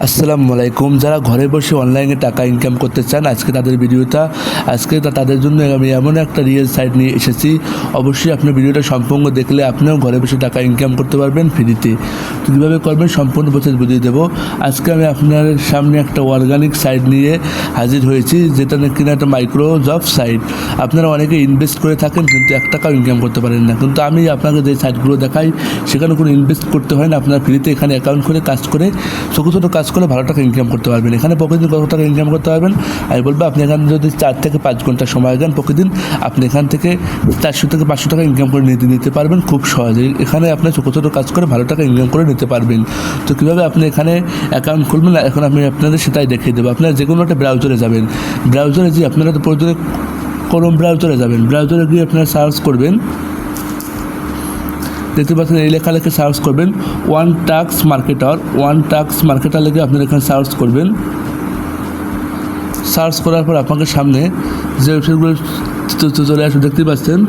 আসসালামু আলাইকুম। যারা ঘরে বসে অনলাইনে টাকা ইনকাম করতে চান, আজকে তাদের জন্য আমি এমন একটা রিয়েল সাইট নিয়ে এসেছি। অবশ্যই আপনি ভিডিওটা সম্পূর্ণ দেখলে আপনিও ঘরে বসে টাকা ইনকাম করতে পারবেন ফ্রিতে। তো কীভাবে করবেন সম্পূর্ণ প্রসেস বুঝিয়ে দেবো। আজকে আমি আপনার সামনে একটা অর্গানিক সাইট নিয়ে হাজির হয়েছি, যেটা কিনা একটা মাইক্রো জব সাইট। আপনারা অনেকে ইনভেস্ট করে থাকেন কিন্তু 1 টাকাও ইনকাম করতে পারেন না, কিন্তু আমি আপনাকে যে সাইটগুলো দেখাই সেখানে কোনো ইনভেস্ট করতে হয় না। আপনার ফ্রিতে এখানে অ্যাকাউন্ট করে কাজ করে ছোটো ছোটো কাজ করে ভালো টাকা ইনকাম করতে পারবেন। এখানে প্রতিদিন কত টাকা ইনকাম করতে পারবেন আমি বলবো। আপনি এখানে যদি 4 থেকে 5 ঘন্টা সময় দেন প্রতিদিন, আপনি এখান থেকে 400 থেকে 500 টাকা ইনকাম করে নিতে পারবেন খুব সহজেই। এখানে আপনি ছোটো ছোটো কাজ করে ভালো টাকা ইনকাম করে নিতে পারবেন। তো কীভাবে আপনি এখানে অ্যাকাউন্ট খুলবেন এখন আমি আপনাদের সেটাই দেখিয়ে দেবো। আপনারা যে কোনো একটা ব্রাউজারে যাবেন, ব্রাউজারে গিয়ে আপনারা তো প্রয়োজনে ক্রোম ব্রাউজারে যাবেন। ব্রাউজারে গিয়ে আপনারা সার্চ করবেন, দেখতে পাচ্ছেন এই লেখা লিখে সার্চ করবেন ওয়ান টাস্ক মার্কেটার লিখে আপনারা এখানে সার্চ করবেন। সার্চ করার পর আপনাকে সামনে যে ওয়েবসাইটগুলো চলে আসবে দেখতে পাচ্ছেন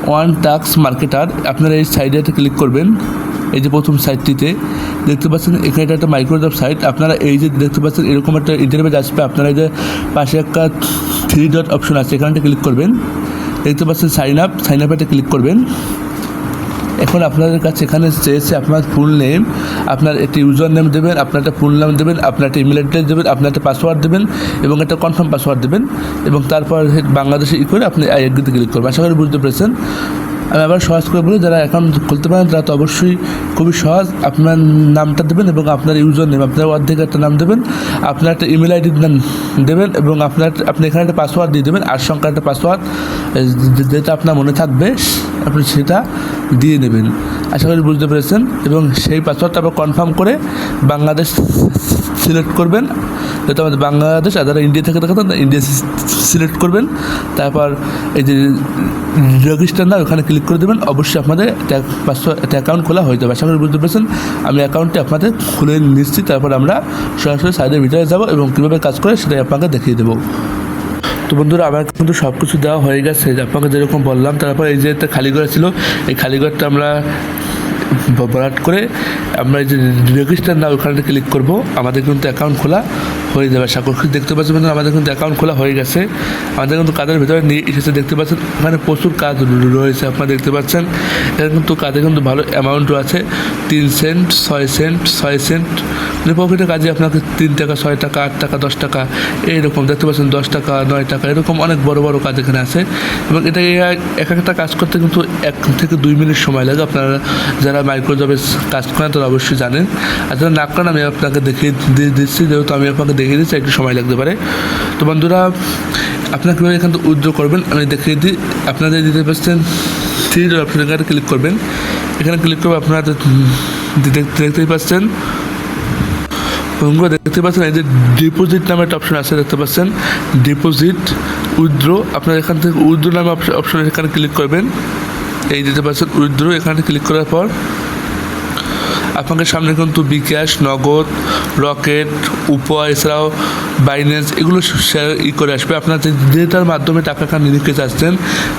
ওয়ান টাস্ক মার্কেটার। আপনারা এই সাইডে ক্লিক করবেন। এই যে প্রথম সাইটটিতে দেখতে পাচ্ছেন এখানে এটা একটা মাইক্রোজব সাইট। আপনারা এই যে দেখতে পাচ্ছেন এরকম একটা ইন্টারভিউ আসবে, আপনারা এই যে পাশে একটা 3 ডট অপশন আছে এখানটা ক্লিক করবেন। দেখতে পাচ্ছেন সাইন আপে ক্লিক করবেন। এখন আপনাদের কাছে এখানে চেয়েছে আপনার ফুল নেম, আপনার একটি ইউজার নেম দেবেন, আপনার একটা ফুল নাম দেবেন, আপনার একটা ইমেল অ্যাড্রেস দেবেন, আপনার একটা পাসওয়ার্ড দেবেন এবং একটা কনফার্ম পাসওয়ার্ড দেবেন এবং তারপর বাংলাদেশে করে আপনি আই এগ্রিতে ক্লিক করবেন। আশা করি বুঝতে পেরেছেন। আমি আবার সহজ করে বলি, যারা অ্যাকাউন্ট খুলতে পারেন তারা তো অবশ্যই খুবই সহজ। আপনার নামটা দেবেন এবং আপনার ইউজার নেম, আপনার অর্ধেক একটা নাম দেবেন, আপনার একটা ইমেল আইডি দেবেন এবং আপনি এখানে একটা পাসওয়ার্ড দিয়ে দেবেন, 8 সংখ্যার একটা পাসওয়ার্ড, যেটা আপনার মনে থাকবে আপনি সেটা দিয়ে নেবেন। আশা করি বুঝতে পেরেছেন। এবং সেই পাসওয়ার্ডটা আবার কনফার্ম করে বাংলাদেশ সিলেক্ট করবেন, যেটা আমাদের বাংলাদেশ। আর যারা ইন্ডিয়া থেকে থাকেন ইন্ডিয়া সিলেক্ট করবেন। তারপর এই যে রেজিস্টার না ওখানে ক্লিক করে দেবেন। অবশ্যই আপনাদের একটা অ্যাকাউন্ট খোলা হয়ে যাবে। আশা করি বুঝতে পেরেছেন। আমি অ্যাকাউন্টটি আপনাদের খুলে নিচ্ছি, তারপর আমরা সরাসরি সাইডের ভিতরে যাব এবং কীভাবে কাজ করে সেটাই আপনাকে দেখিয়ে দেবো। তো বন্ধুরা, আমার কিন্তু সব কিছু দেওয়া হয়ে গেছে আপনাকে যেরকম বললাম। তারপর এই যে একটা খালি ঘর ছিল, এই খালি ঘরটা আমরা ভরাট করে আমরা এই যে রেজিস্টার না ওখানে ক্লিক করব, আমাদের কিন্তু অ্যাকাউন্ট খোলা হয়ে যাবে। আশা করি দেখতে পাচ্ছেন বন্ধুরা, আমাদের কিন্তু অ্যাকাউন্ট খোলা হয়ে গেছে। আমাদের কিন্তু কাজের ভিতরে নিয়ে এসেছে দেখতে পাচ্ছেন। এখানে প্রচুর কাজ রয়েছে আপনারা দেখতে পাচ্ছেন। এখানে কিন্তু কাজে কিন্তু ভালো অ্যামাউন্টও আছে, 3 সেন্ট, 6 সেন্ট মানে প্রকৃত কাজে আপনাকে 3 টাকা, 6 টাকা, 8 টাকা, 10 টাকা এইরকম দেখতে পাচ্ছেন, 10 টাকা, 9 টাকা এরকম অনেক বড় বড় কাজ এখানে আছে। এবং এটা এক একটা কাজ করতে কিন্তু 1 থেকে 2 মিনিট সময় লাগে। আপনারা যারা মাইক্রোজবে কাজ করেন তারা অবশ্যই জানেন। আর যারা না করেন আমি আপনাকে দেখিয়ে দিচ্ছি, যেহেতু আমি আপনাকে দেখিয়ে দিচ্ছি একটু সময় লাগতে পারে। তো বন্ধুরা, আপনারা কীভাবে এখান থেকে উইথড্র করবেন আমি দেখিয়ে দিই। আপনাদের দিতে পারছেন 3 ডট অপশন, এখানে ক্লিক করবেন। এখানে ক্লিক করবে আপনারা দেখতেই পাচ্ছেন দেখতে পাচ্ছেন এই যে ডিপোজিট নামে একটা অপশন আছে দেখতে পাচ্ছেন, ডিপোজিট উইথড্র। আপনারা এখান থেকে উইথড্র নামে অপশন এখানে ক্লিক করবেন। এই দিতে পাচ্ছেন উইথড্র, এখানে ক্লিক করার পর আপনাকে সামনে কিন্তু বিকাশ, নগদ, রকেট, উপহার এছাড়াও বাইন্যান্স এগুলো করে আসবে। আপনার যেটার মাধ্যমে টাকা নিতে চাচ্ছেন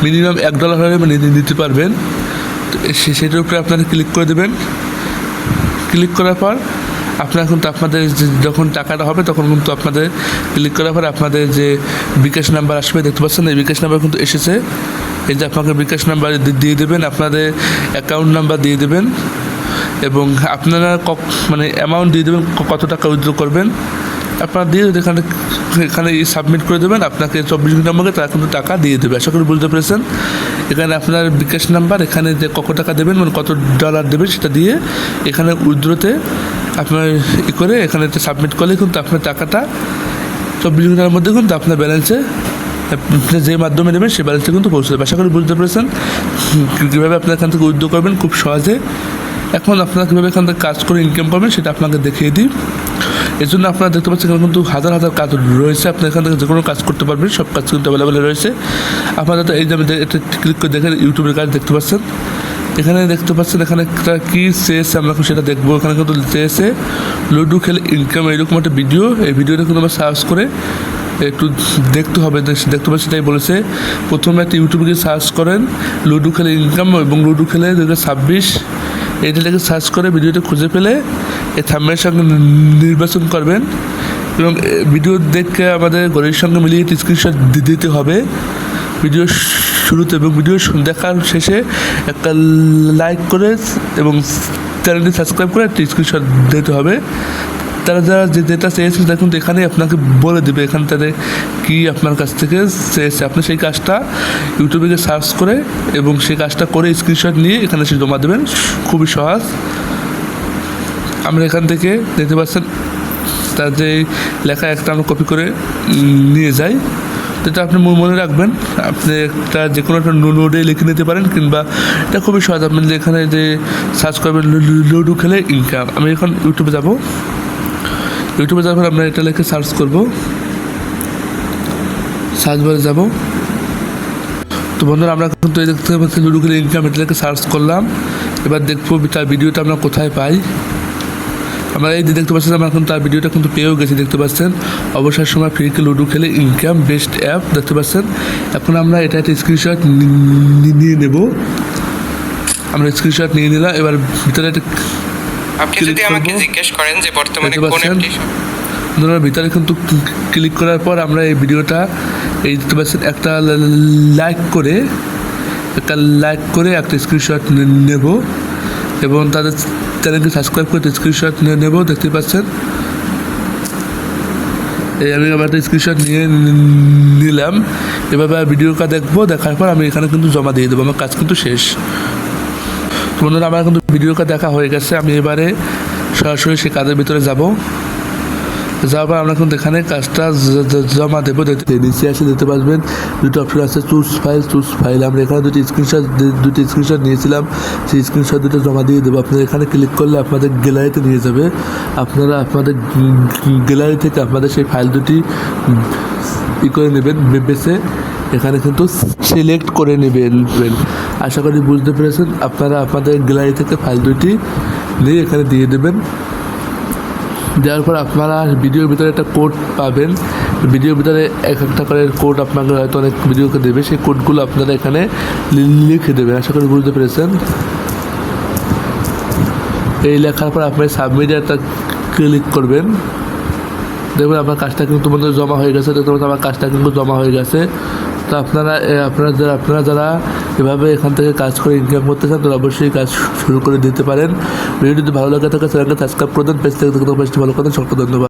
মিনিমাম $1 হলে নিতে পারবেন। সেটার উপরে আপনারা ক্লিক করে দেবেন। ক্লিক করার পর আপনারা কিন্তু আপনাদের যখন টাকাটা হবে তখন কিন্তু আপনাদের ক্লিক করার পর আপনাদের যে বিকাশ নাম্বার আসবে দেখতে পাচ্ছেন, এই বিকাশ নাম্বার কিন্তু এসেছে। এই যে আপনাকে বিকাশ নাম্বার দিয়ে দেবেন, আপনাদের অ্যাকাউন্ট নাম্বার দিয়ে দেবেন এবং আপনারা অ্যামাউন্ট দিয়ে দেবেন, কত টাকা উইথড্র করবেন আপনারা দিয়ে এখানে সাবমিট করে দেবেন। আপনাকে 24 ঘন্টার মধ্যে তারা কিন্তু টাকা দিয়ে দেবে। আশা করি বুঝতে পেরেছেন। এখানে আপনার বিকাশ নাম্বার, এখানে যে কত টাকা দেবেন কত ডলার দেবেন সেটা দিয়ে এখানে উইথড্রতে আপনার করে এখানে সাবমিট করলে কিন্তু আপনার টাকাটা 24 ঘন্টার মধ্যে কিন্তু আপনার ব্যালেন্সে আপনি যে মাধ্যমে নেবেন সেই ব্যালেন্সে কিন্তু পৌঁছে দেবে। আশা করি বুঝতে পেরেছেন কীভাবে আপনার এখান থেকে উইথড্র করবেন খুব সহজে। এখন আপনারা কীভাবে এখান থেকে কাজ করে ইনকাম করবেন সেটা আপনাকে দেখিয়ে দিই। এর জন্য আপনারা দেখতে পাচ্ছেন এখানে কিন্তু হাজার হাজার কাজ রয়েছে। আপনি এখান থেকে যে কোনো কাজ করতে পারবেন, সব কাজ কিন্তু অ্যাভেলেবেল রয়েছে। আপনারা তো এই যে এটা ক্লিক করে দেখেন ইউটিউবের কাজ দেখতে পাচ্ছেন। এখানে দেখতে পাচ্ছেন এখানে একটা কী চেয়েছে আমরা সেটা দেখবো। এখানে কিন্তু চেয়েছে লুডো খেলে ইনকাম, এরকম একটা ভিডিও। এই ভিডিওটা কিন্তু আমরা সার্চ করে একটু দেখতে হবে, দেখতে পাচ্ছি তাই বলেছে। প্রথমে একটা ইউটিউবে গিয়ে সার্চ করেন লুডো খেলে ইনকাম এবং লুডো খেলে 2026 এইটা লিখে সার্চ করে ভিডিওটা খুঁজে পেলে এই থাম্বনেলের সঙ্গে নির্বাচন করবেন এবং ভিডিও দেখে আমাদের ঘড়ির সঙ্গে মিলিয়ে স্ক্রিনশট দিতে হবে ভিডিও শুরুতে, এবং ভিডিও দেখার শেষে একটা লাইক করে এবং চ্যানেলটি সাবস্ক্রাইব করে একটা স্ক্রিনশট দিতে হবে। তারা যারা যেটা চেয়েছে দেখুন এখানে আপনাকে বলে দেবে এখান থেকে কী আপনার কাছ থেকে চেয়েছে। আপনি সেই কাজটা ইউটিউবে গিয়ে সার্চ করে এবং সেই কাজটা করে স্ক্রিনশট নিয়ে এখানে এসে জমা দেবেন, খুবই সহজ। আমরা এখান থেকে দেখতে পাচ্ছেন তার যে লেখা একটা আমরা কপি করে নিয়ে যাই, যেটা আপনি মনে রাখবেন। আপনি একটা যে কোনো একটা নোটে লিখে নিতে পারেন, কিংবা এটা খুবই সহজ। আপনি এখানে যে সার্চ করবেন লুডো খেলে ইনকাম। আমি এখন ইউটিউবে যাব, ইউটিউবে যাওয়ার পর আমরা এটা লিখে সার্চ করব, সার্চ বারে যাব। তো বন্ধুরা আমরা কিন্তু দেখতে পাচ্ছি লুডো খেলে ইনকাম, এটা লিখে সার্চ করলাম। এবার দেখবো তার ভিডিওটা আমরা কোথায় পাই। আমরা এই দেখতে পাচ্ছেন আমরা এখন তার ভিডিওটা কিন্তু পেয়েও গেছি, দেখতে পাচ্ছেন অবসর সময় ফ্রিকে লুডো খেলে ইনকাম বেস্ট অ্যাপ, দেখতে পাচ্ছেন। এখন আমরা এটা একটা স্ক্রিনশট নিয়ে নেব, আমরা স্ক্রিনশট নিয়ে নিলাম। এবার ভিতরে একটা আপনি যদি আমাকে জিজ্ঞেস করেন যে বর্তমানে কোন অ্যাপটি ধরুন ভিতরে কিন্তু ক্লিক করার পর আমরা এই ভিডিওটা এই দেখতে পাচ্ছেন একটা লাইক করে একটা স্ক্রিনশট নেব এবং তাদের চ্যানেলকে সাবস্ক্রাইব করে স্ক্রিনশট নেব, দেখতে পাচ্ছেন। এই আমি আবার একটা স্ক্রিনশট নিয়ে নিলাম। এভাবে ভিডিওটা দেখবো, দেখার পর আমি এখানে কিন্তু জমা দিয়ে দেবো, আমার কাজ কিন্তু শেষ। বন্ধুরা আমার কিন্তু ভিডিওটা দেখা হয়ে গেছে, আমি এবারে সরাসরি সেই কাজের ভিতরে যাব। যাওয়ার পর আমরা কিন্তু এখানে কাজটা জমা দেবো। নিচে আসে দেখতে পারবেন দুটো অপশন আছে, চুজ ফাইল। আমরা এখানে দুটি স্ক্রিনশট নিয়েছিলাম, সেই স্ক্রিনশট দুটো জমা দিয়ে দেবো। আপনারা এখানে ক্লিক করলে আপনাদের গ্যালারিতে নিয়ে যাবে। আপনারা আপনাদের গ্যালারি থেকে আপনাদের সেই ফাইল দুটি করে নেবেন, বেছে এখানে কিন্তু সিলেক্ট করে নেবেন। আশা করি বুঝতে পেরেছেন। আপনারা আপনাদের গ্যালারি থেকে ফাইল দুটি নিয়ে এখানে দিয়ে দেবেন। দেওয়ার পর আপনারা ভিডিওর ভিতরে একটা কোড পাবেন, ভিডিওর ভিতরে একটা করে কোড আপনাকে হয়তো অনেক ভিডিওকে দেবে, সেই কোডগুলো আপনারা এখানে লিখে দেবেন। আশা করি বুঝতে পেরেছেন। এই লেখার পর আপনি সাবমিট একটা ক্লিক করবেন, দেখবেন আপনার কাজটা কিন্তু তোমাদের জমা হয়ে গেছে। দেখতে পাচ্ছেন আমার কাজটা কিন্তু জমা হয়ে গেছে। তো আপনারা যারা এভাবে এখান থেকে কাজ করে ইনকাম করতে চান তারা অবশ্যই কাজ শুরু করে দিতে পারেন। ভিডিওটি ভালো লাগে থাকে চ্যানেলকে সাবস্ক্রাইব করে দেন, পেজ থেকে দেখতে ভালো করেন। সকলকে ধন্যবাদ।